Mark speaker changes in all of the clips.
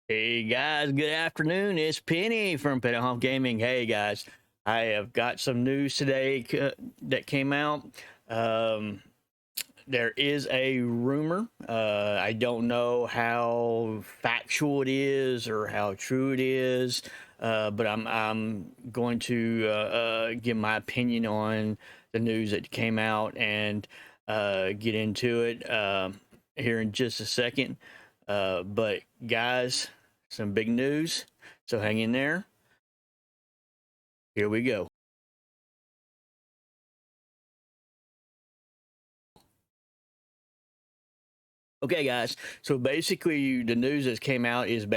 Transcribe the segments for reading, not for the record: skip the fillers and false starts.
Speaker 1: Hey guys, good afternoon. It's Penny from Pennyhoff Gaming. Hey guys, I have got some news today that came out. Um, there is a rumor. I don't know how factual it is or how true it is, but I'm going to give my opinion on the news that came out and get into it here in just a second. But guys, some big news. So hang in there. Here we go. Okay, guys. So basically, the news that came out is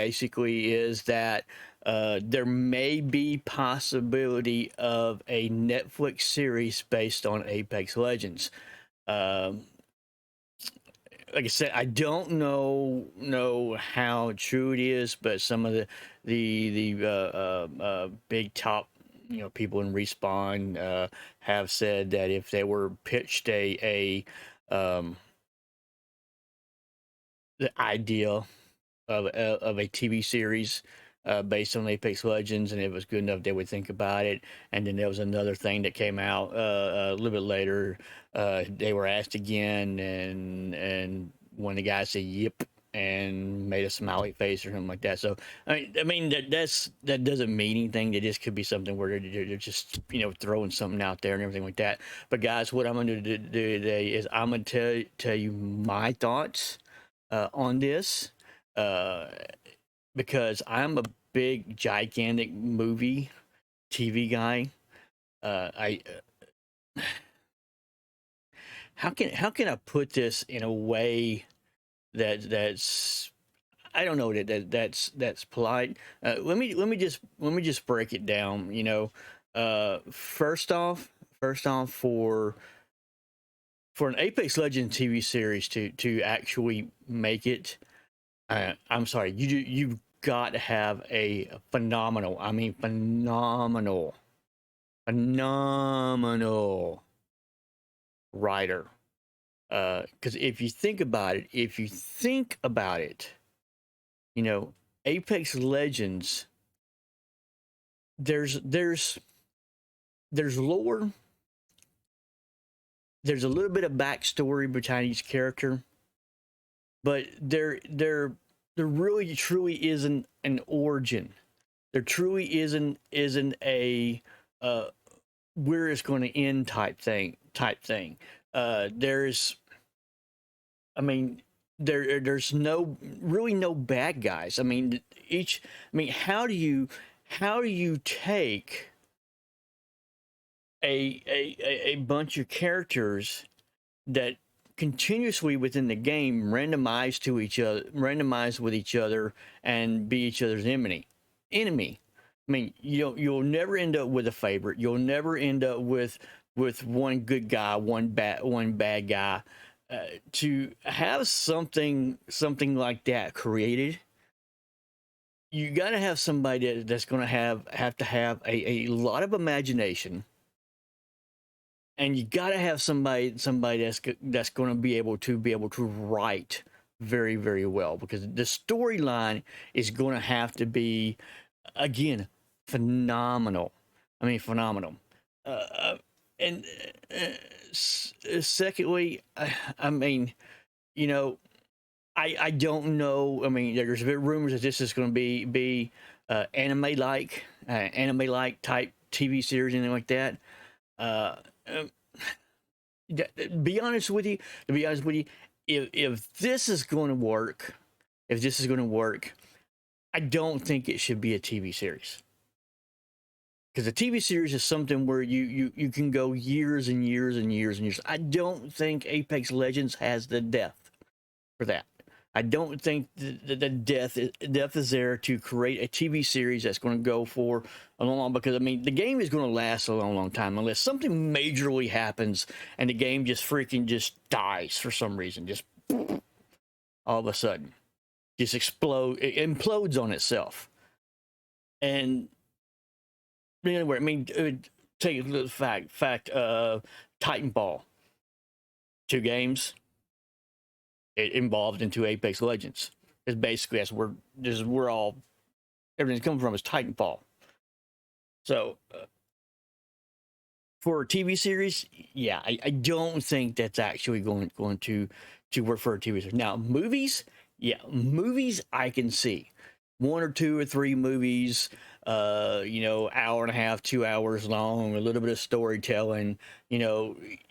Speaker 1: that there may be possibility of a Netflix series based on Apex Legends. Um, like I said, I don't know how true it is, but some of the big top people in Respawn have said that if they were pitched um, the idea of a TV series based on Apex Legends, and it was good enough, they would think about it. And then there was another thing that came out a little bit later. They were asked again, and one of the guys said, "Yep," and made a smiley face or something like that. So I mean that doesn't mean anything. That just could be something where they're just throwing something out there and everything like that. But guys, what I'm going to do today is I'm going to tell you my thoughts on this. Uh, because I'm a big, gigantic movie TV guy. I how can I put this in a way that's I don't know that's polite. Let me just break it down. First off, for an Apex Legends TV series to actually make it, I'm sorry, you've got to have a phenomenal, I mean phenomenal writer. Because if you think about it, you know, Apex Legends, there's lore, there's a little bit of backstory behind each character, but there really truly isn't an origin. There truly isn't a uh, where it's going to end type thing. There's, I mean, there's no bad guys. I mean, how do you take a bunch of characters that continuously within the game randomize with each other and be each other's enemy. I mean, you'll never end up with a favorite. You'll never end up with one good guy, one bad guy. To have something like that created, you got to have somebody that's going to have a lot of imagination, and you got to have somebody that's going to be able to write very, very well, because the storyline is going to have to be, again, phenomenal. I mean, phenomenal. Uh, and secondly, I mean, you know, I don't know. I mean, there's rumors that this is going to be anime like type TV series, anything like that. Uh, um, be honest with you, to be honest with you, if this is going to work, I don't think it should be a TV series, because a TV series is something where you can go years and years and years and years. I don't think Apex Legends has the depth for that. I don't think the depth is there to create a TV series that's going to go for a long, because I mean the game is going to last a long time unless something majorly happens and the game just dies for some reason, just all of a sudden, just it implodes on itself. And anyway, I mean, take a little fact. Titanfall, 2 games, it involved into Apex Legends. Because basically that's where this is where all everything's coming from is Titanfall. So for a TV series, yeah, I don't think that's actually going to work for a TV series. Now movies, yeah, movies I can see one or two or three movies, hour and a half, 2 hours long, a little bit of storytelling. You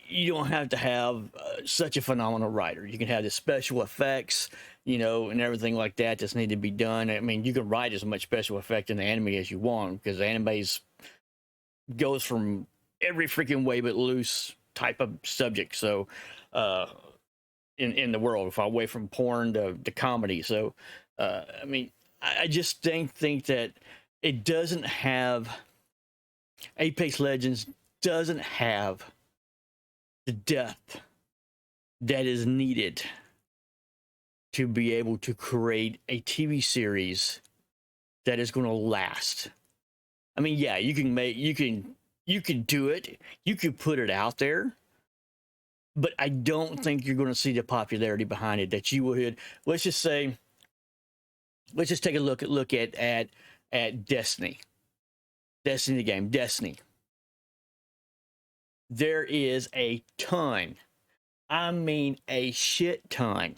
Speaker 1: don't have to have such a phenomenal writer. You can have the special effects, and everything like that that's need to be done. I mean, you can write as much special effect in the anime as you want because the anime's goes from every freaking way but loose type of subject. So, in the world, if I away from porn to comedy. So, I mean, I just think that it doesn't have Apex Legends doesn't have the depth that is needed to be able to create a TV series that is going to last. I mean, yeah, you can do it. You could put it out there, but I don't think you're going to see the popularity behind it that you would. Let's just say, let's just take a look at Destiny. Destiny the game, Destiny. There is a ton, I mean a shit ton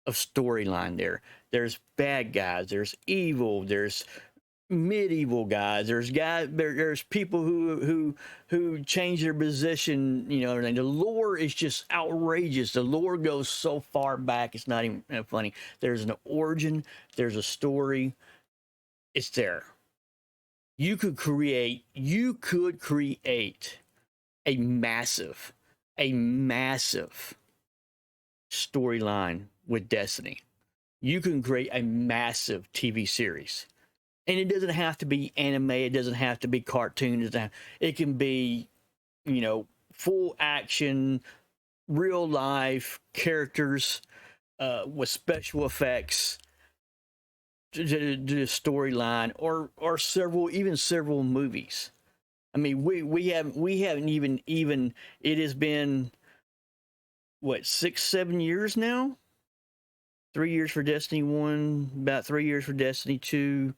Speaker 1: of storyline there. There's bad guys, there's evil, there's medieval guys, there's people who change their position, everything. The lore is just outrageous. The lore goes so far back, it's not even funny. There's an origin, there's a story, it's there. You could create a massive storyline with Destiny. You can create a massive TV series. And it doesn't have to be anime, it doesn't have to be cartoon, it can be, full action, real life characters with special effects, the storyline, or several movies. I mean, we haven't even it has been what 6-7 years now. 3 years for Destiny 1, about 3 years for Destiny 2.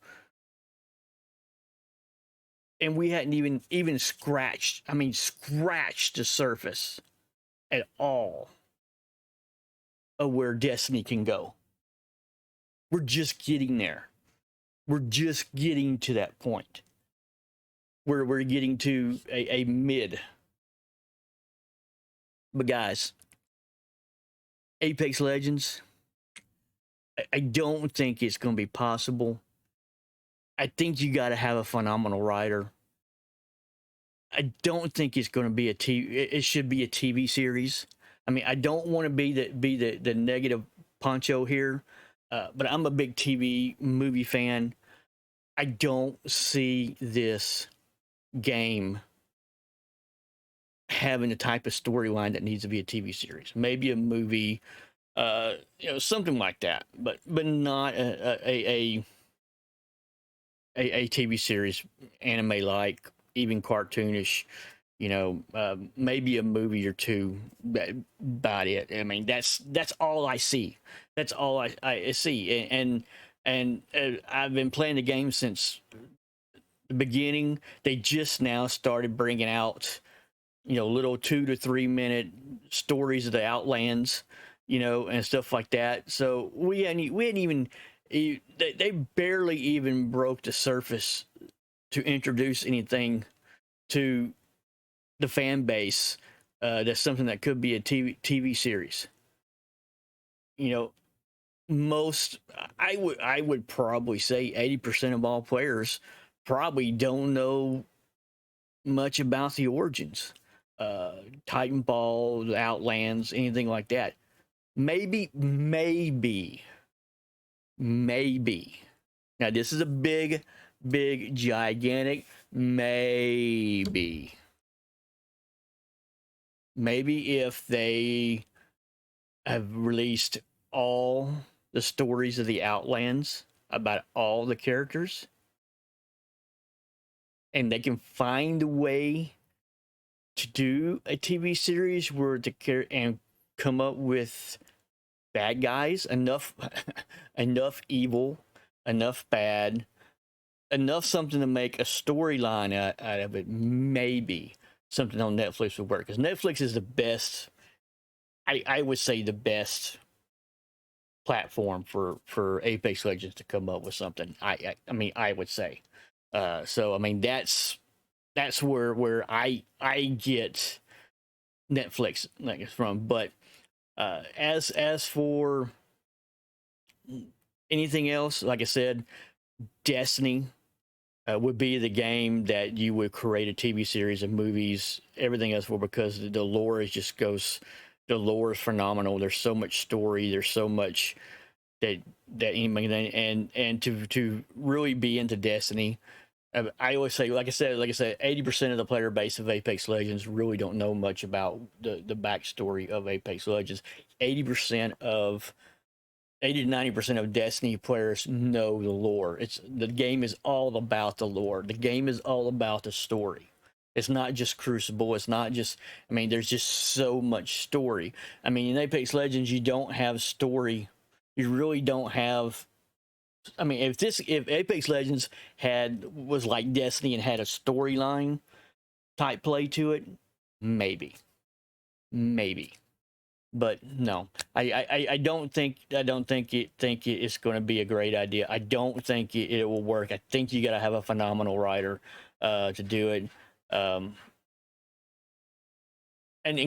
Speaker 1: And we hadn't even scratched the surface at all of where Destiny can go. We're just getting there. We're just getting to that point where we're getting to a mid. But guys, Apex Legends, I don't think it's going to be possible. I think you got to have a phenomenal writer. I don't think it's going to be it should be a TV series. I mean, I don't want to be the negative poncho here, but I'm a big TV movie fan. I don't see this game having the type of storyline that needs to be a TV series. Maybe a movie, something like that, but not a TV series, anime like, even cartoonish. Maybe a movie or two. About it. I mean, that's all I see. That's all I see. And I've been playing the game since the beginning. They just now started bringing out, little 2 to 3 minute stories of the Outlands, and stuff like that. So we hadn't even. They barely even broke the surface to introduce anything to the fan base. That's something that could be a TV series. Most I would probably say 80% of all players probably don't know much about the origins, Titanfall, the Outlands, anything like that. Maybe. Now this is a big, gigantic maybe. Maybe if they have released all the stories of the Outlands about all the characters, and they can find a way to do a TV series where and come up with bad guys, enough enough evil, enough bad, enough something to make a storyline out of it. Maybe something on Netflix would work, because Netflix is the best. I would say the best platform for Apex Legends to come up with something. I mean, I would say. So I mean, that's where I get Netflix from. But as for anything else, like I said, Destiny would be the game that you would create a TV series and movies, everything else for, because the lore is just goes. The lore is phenomenal. There's so much story. There's so much that anybody, and to really be into Destiny. I always say, like I said, 80% of the player base of Apex Legends really don't know much about the backstory of Apex Legends. 80% of 80 to 90% of Destiny players know the lore. It's the game is all about the lore. The game is all about the story. It's not just Crucible. It's not just. I mean, there's just so much story. I mean, in Apex Legends, you don't have story. You really don't have. I mean, if Apex Legends was like Destiny and had a storyline type play to it, maybe, maybe. But no, I don't think it's going to be a great idea. I don't think it will work. I think you got to have a phenomenal writer to do it. And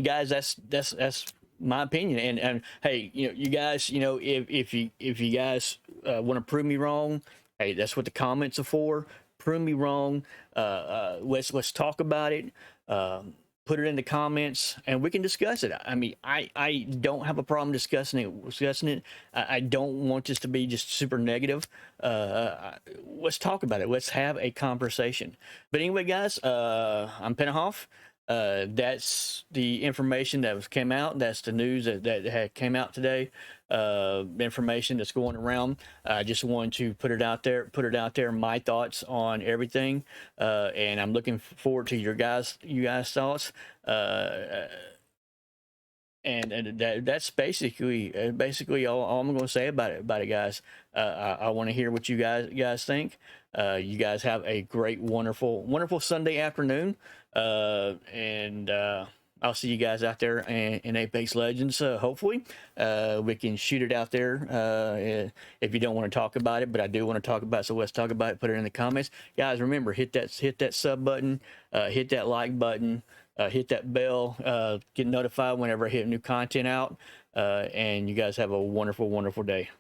Speaker 1: guys, that's my opinion. And hey, you guys, if you guys want to prove me wrong, hey, that's what the comments are for. Prove me wrong. Let's talk about it. Put it in the comments and we can discuss it. I mean, I don't have a problem discussing it. I don't want this to be just super negative. Let's talk about it. Let's have a conversation. But anyway, guys, I'm Pentahoff. That's the information that came out. That's the news that had came out today. Information that's going around. I just wanted to put it out there. My thoughts on everything, and I'm looking forward to you guys' thoughts. And that's basically all I'm going to say about it, guys. I want to hear what you guys think. You guys have a great, wonderful Sunday afternoon, and I'll see you guys out there in Apex Legends. Hopefully, we can shoot it out there. If you don't want to talk about it, but I do want to talk about it, so let's talk about it. Put it in the comments, guys. Remember, hit that sub button, hit that like button. Hit that bell, get notified whenever I hit new content out, and you guys have a wonderful day.